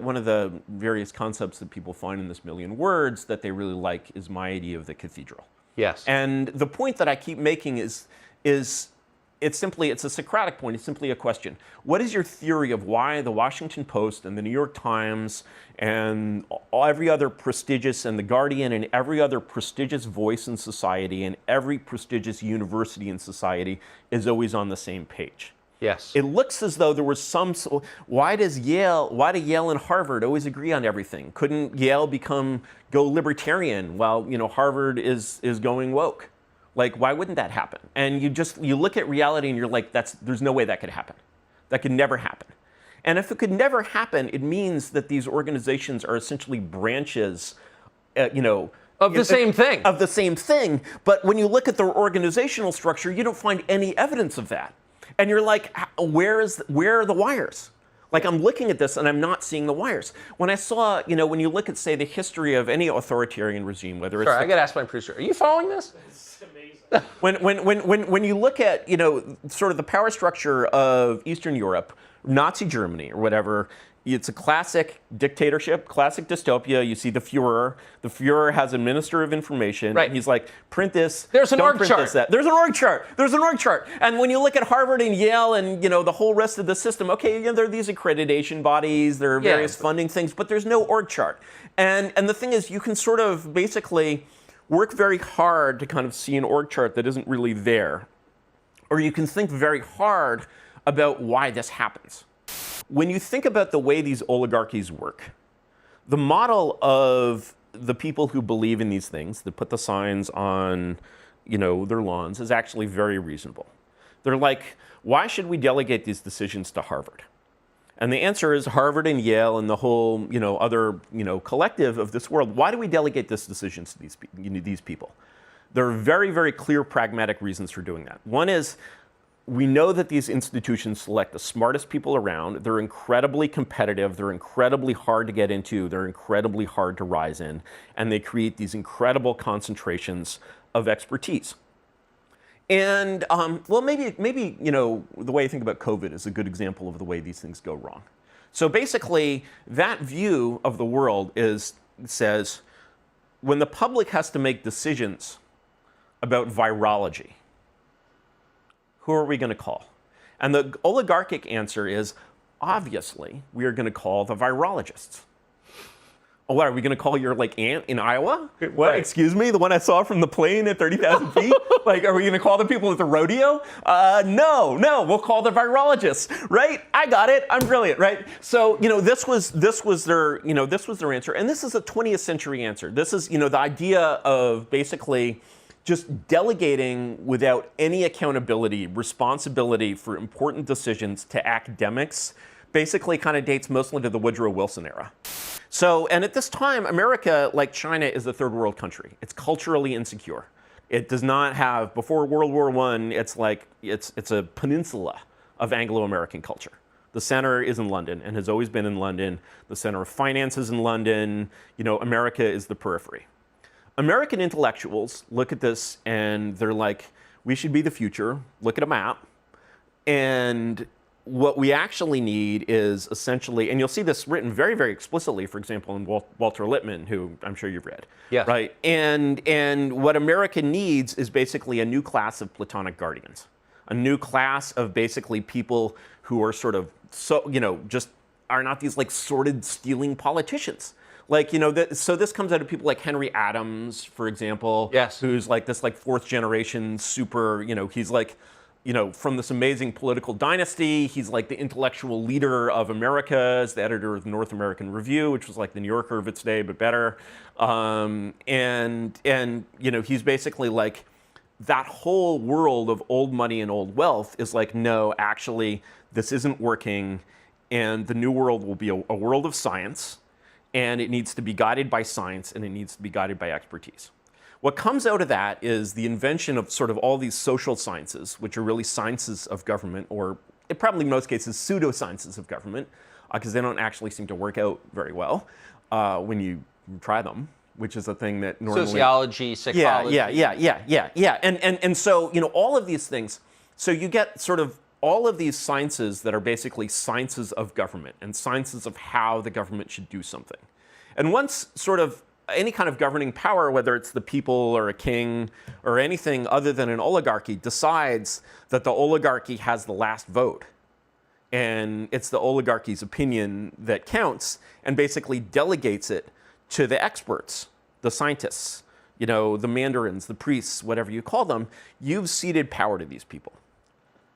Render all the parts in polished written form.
one of the various concepts that people find in this million words that they really like is my idea of the cathedral. Yes. And the point that I keep making is it's a Socratic point. It's simply a question. What is your theory of why the Washington Post and the New York Times and every other prestigious, and the Guardian and every other prestigious voice in society and every prestigious university in society is always on the same page? Yes. It looks as though there was why do Yale and Harvard always agree on everything? Couldn't Yale go libertarian while, Harvard is going woke? Like, why wouldn't that happen? And you look at reality and you're like, there's no way that could happen. That could never happen. And if it could never happen, it means that these organizations are essentially branches, of the same thing. Of the same thing. But when you look at their organizational structure, you don't find any evidence of that. And you're like, where are the wires? Like, I'm looking at this and I'm not seeing the wires. When I saw, when you look at, say, the history of any authoritarian regime, whether it's... Sorry, I got to ask my producer, are you following this? It's amazing. When you look at, sort of the power structure of Eastern Europe, Nazi Germany or whatever, it's a classic dictatorship, classic dystopia. You see the Fuhrer. The Fuhrer has a minister of information. Right. He's like, print this. There's an don't org print chart. This, that. There's an org chart. There's an org chart. And when you look at Harvard and Yale and the whole rest of the system, okay, there are these accreditation bodies, there are various funding things, but there's no org chart. And the thing is, you can sort of basically work very hard to kind of see an org chart that isn't really there. Or you can think very hard about why this happens. When you think about the way these oligarchies work, the model of the people who believe in these things, that put the signs on, their lawns, is actually very reasonable. They're like, why should we delegate these decisions to Harvard? And the answer is Harvard and Yale and the whole, other, collective of this world. Why do we delegate these decisions to these people? There are very, very clear pragmatic reasons for doing that. One is, we know that these institutions select the smartest people around. They're incredibly competitive. They're incredibly hard to get into. They're incredibly hard to rise in. And they create these incredible concentrations of expertise. And, well, maybe the way I think about COVID is a good example of the way these things go wrong. So basically, that view of the world says, when the public has to make decisions about virology, who are we going to call? And the oligarchic answer is, obviously, we are going to call the virologists. Oh, what, are we going to call your aunt in Iowa? What? Right. Excuse me, the one I saw from the plane at 30,000 feet? Are we going to call the people at the rodeo? No, we'll call the virologists, right? I got it. I'm brilliant, right? So, this was their answer, and this is a 20th century answer. This is, the idea of basically just delegating without any accountability, responsibility for important decisions to academics, basically kind of dates mostly to the Woodrow Wilson era. So, and at this time, America, like China, is a third world country. It's culturally insecure. It does not have, before World War I, it's a peninsula of Anglo-American culture. The center is in London and has always been in London. The center of finance is in London. America is the periphery. American intellectuals look at this and they're like, we should be the future. Look at a map. And what we actually need is essentially, and you'll see this written very, very explicitly, for example, in Walter Lippmann, who I'm sure you've read. Yes. Right? And what America needs is basically a new class of Platonic guardians. A new class of basically people who are sort of, just are not these sordid, stealing politicians. So this comes out of people like Henry Adams, for example, yes, who's this fourth generation super, he's from this amazing political dynasty. He's the intellectual leader of America, as the editor of the North American Review, which was the New Yorker of its day, but better. He's basically that whole world of old money and old wealth is no, actually, this isn't working, and the new world will be a world of science. And it needs to be guided by science, and it needs to be guided by expertise. What comes out of that is the invention of sort of all these social sciences, which are really sciences of government, or probably in most cases pseudosciences of government, because they don't actually seem to work out very well when you try them, which is a thing that normally... Sociology, psychology. Yeah. And so, all of these things, so you get sort of all of these sciences that are basically sciences of government and sciences of how the government should do something. And once sort of any kind of governing power, whether it's the people or a king or anything other than an oligarchy, decides that the oligarchy has the last vote, and it's the oligarchy's opinion that counts, and basically delegates it to the experts, the scientists, you know, the mandarins, the priests, whatever you call them, you've ceded power to these people.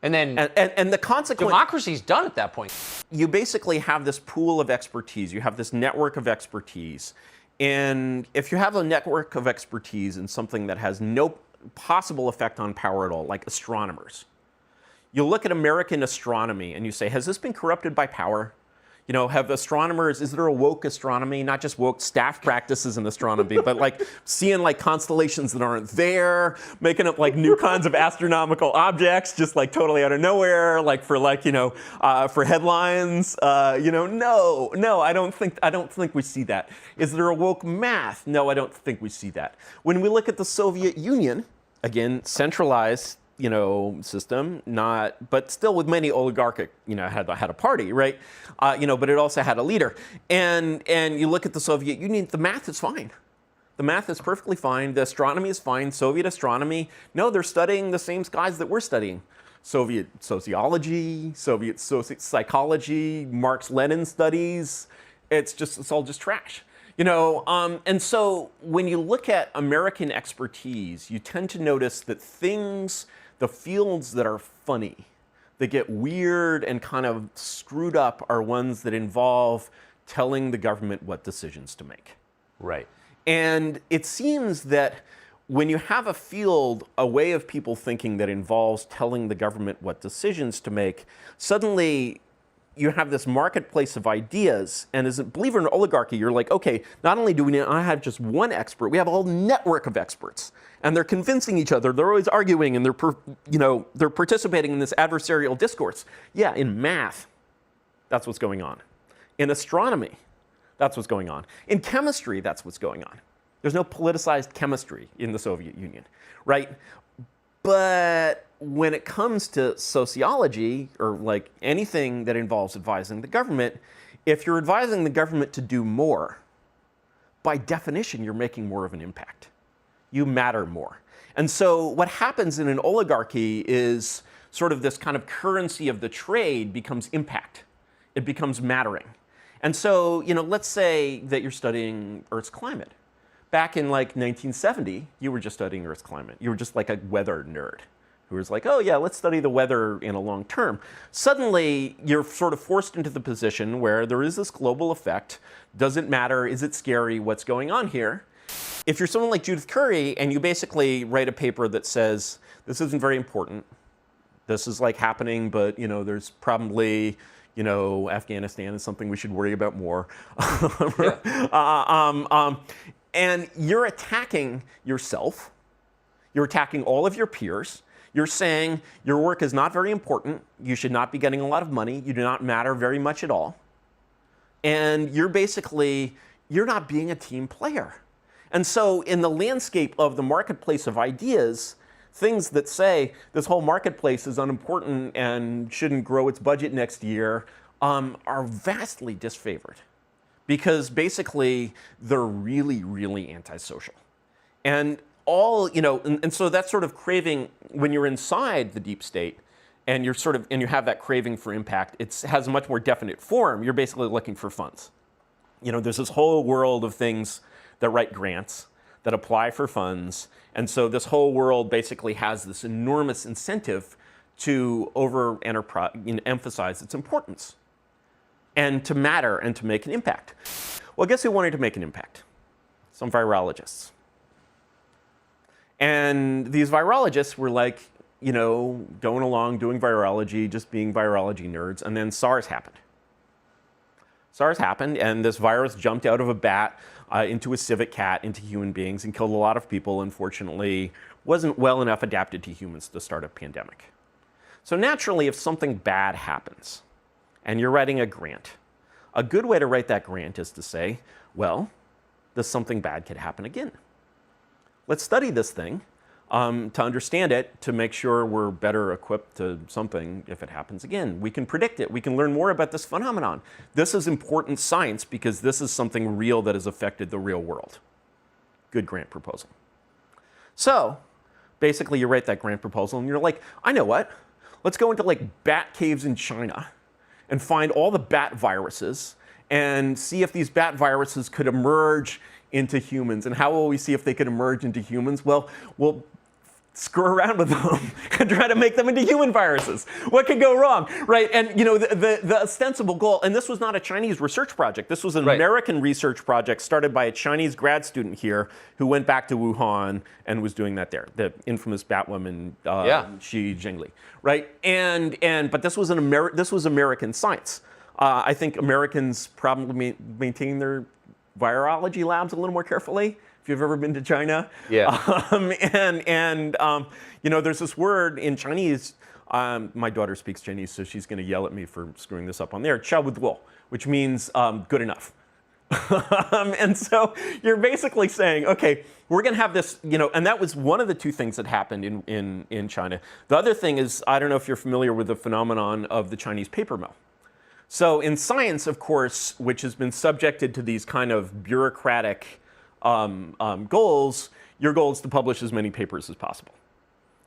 And then And the consequence... democracy's done at that point. You basically have this pool of expertise. You have this network of expertise. And if you have a network of expertise in something that has no possible effect on power at all, like astronomers, you look at American astronomy and you say, has this been corrupted by power? You know, have astronomers, is there a woke astronomy, not just woke staff practices in astronomy, but like seeing like constellations that aren't there, making up like new kinds of astronomical objects, just like totally out of nowhere, like for like, you know, for headlines, you know, no, I don't think we see that. Is there a woke math? No, I don't think we see that. When we look at the Soviet Union, again, centralized, you know, system, but still with many oligarchic, you know, had a party, right? You know, but it also had a leader. And you look at the Soviet Union, the math is fine. The math is perfectly fine. The astronomy is fine. Soviet astronomy, no, they're studying the same skies that we're studying. Soviet sociology, Soviet psychology, Marx-Lenin studies. It's all just trash. You know, and so when you look at American expertise, you tend to notice that the fields that are funny, that get weird and kind of screwed up, are ones that involve telling the government what decisions to make. Right. And it seems that when you have a field, a way of people thinking that involves telling the government what decisions to make, suddenly you have this marketplace of ideas, and as a believer in oligarchy, you're like, okay, not only do we not have just one expert, we have a whole network of experts, and they're convincing each other, they're always arguing, and they're participating in this adversarial discourse. Yeah, in math, that's what's going on. In astronomy, that's what's going on. In chemistry, that's what's going on. There's no politicized chemistry in the Soviet Union, right? But when it comes to sociology, or like anything that involves advising the government, if you're advising the government to do more, by definition, you're making more of an impact. You matter more. And so what happens in an oligarchy is sort of this kind of currency of the trade becomes impact. It becomes mattering. And so, you know, let's say that you're studying Earth's climate. Back in like 1970, you were just studying Earth's climate. You were just like a weather nerd who was like, oh yeah, let's study the weather in a long term. Suddenly, you're sort of forced into the position where there is this global effect. Does it matter? Is it scary? What's going on here? If you're someone like Judith Curry and you basically write a paper that says, this isn't very important, this is like happening, but you know, there's probably, you know, Afghanistan is something we should worry about more. And you're attacking yourself. You're attacking all of your peers. You're saying your work is not very important. You should not be getting a lot of money. You do not matter very much at all. And you're not being a team player. And so in the landscape of the marketplace of ideas, things that say this whole marketplace is unimportant and shouldn't grow its budget next year are vastly disfavored. Because basically, they're really, really antisocial. And and so that sort of craving, when you're inside the deep state, and you have that craving for impact, it has a much more definite form. You're basically looking for funds. You know, there's this whole world of things that write grants, that apply for funds, and so this whole world basically has this enormous incentive to emphasize its importance, and to matter, and to make an impact. Well, guess who wanted to make an impact? Some virologists. And these virologists were like, you know, going along, doing virology, just being virology nerds, and then SARS happened. SARS happened, and this virus jumped out of a bat into a civet cat, into human beings, and killed a lot of people. Unfortunately, wasn't well enough adapted to humans to start a pandemic. So naturally, if something bad happens, and you're writing a grant, a good way to write that grant is to say, well, this something bad could happen again. Let's study this thing. to understand it, to make sure we're better equipped to something if it happens again. We can predict it. We can learn more about this phenomenon. This is important science because this is something real that has affected the real world. Good grant proposal. So basically, you write that grant proposal, and you're like, I know what. Let's go into like bat caves in China and find all the bat viruses and see if these bat viruses could emerge into humans. And how will we see if they could emerge into humans? Well, we'll screw around with them and try to make them into human viruses. What could go wrong, right? And you know, the ostensible goal, and this was not a Chinese research project. This was an American research project started by a Chinese grad student here who went back to Wuhan and was doing that there. The infamous Batwoman, Xi Jinping, right? But this was American science. I think Americans probably maintain their virology labs a little more carefully. If you've ever been to China. Yeah. You know, there's this word in Chinese. My daughter speaks Chinese, so she's going to yell at me for screwing this up on there. 差不多, which means good enough. And so you're basically saying, okay, we're going to have this, you know, and that was one of the two things that happened in China. The other thing is, I don't know if you're familiar with the phenomenon of the Chinese paper mill. So in science, of course, which has been subjected to these kind of bureaucratic goals, your goal is to publish as many papers as possible.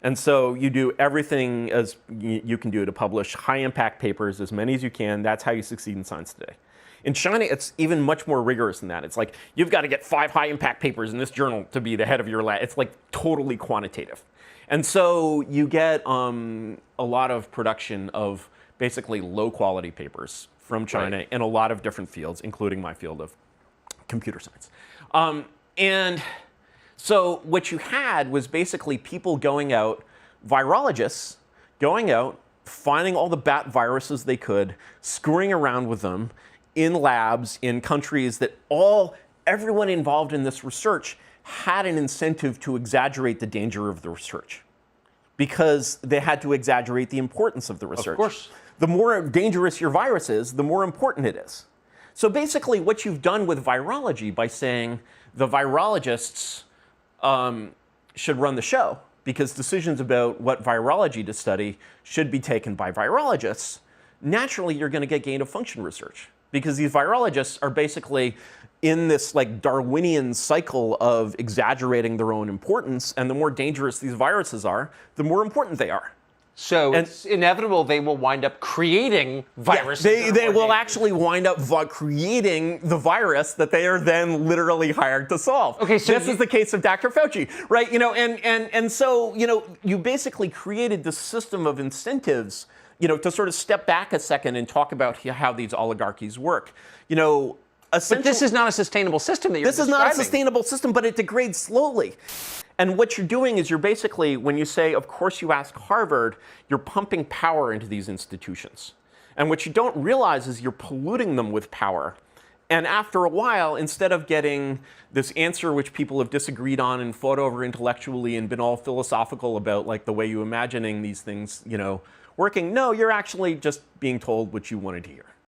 And so you do everything as you can do to publish high-impact papers, as many as you can. That's how you succeed in science today. In China, it's even much more rigorous than that. It's like, you've got to get 5 high-impact papers in this journal to be the head of your lab. It's like totally quantitative. And so you get a lot of production of basically low-quality papers from China in a lot of different fields, including my field of computer science. And so what you had was basically people going out, virologists going out, finding all the bat viruses they could, screwing around with them in labs in countries that everyone involved in this research had an incentive to exaggerate the danger of the research because they had to exaggerate the importance of the research. Of course. The more dangerous your virus is, the more important it is. So basically what you've done with virology by saying the virologists should run the show because decisions about what virology to study should be taken by virologists, naturally you're going to get gain-of-function research because these virologists are basically in this like Darwinian cycle of exaggerating their own importance, and the more dangerous these viruses are, the more important they are. So it's inevitable they will wind up creating viruses. Yeah, they will actually wind up creating the virus that they are then literally hired to solve. Okay, so this is the case of Dr. Fauci, right? You know, and so you know, you basically created this system of incentives, you know, to sort of step back a second and talk about how these oligarchies work. You know, but this is not a sustainable system that you're describing. This is not a sustainable system, but it degrades slowly. And what you're doing is you're basically, when you say, of course you ask Harvard, you're pumping power into these institutions. And what you don't realize is you're polluting them with power. And after a while, instead of getting this answer which people have disagreed on and fought over intellectually and been all philosophical about like the way you're imagining these things, you know, working, no, you're actually just being told what you wanted to hear.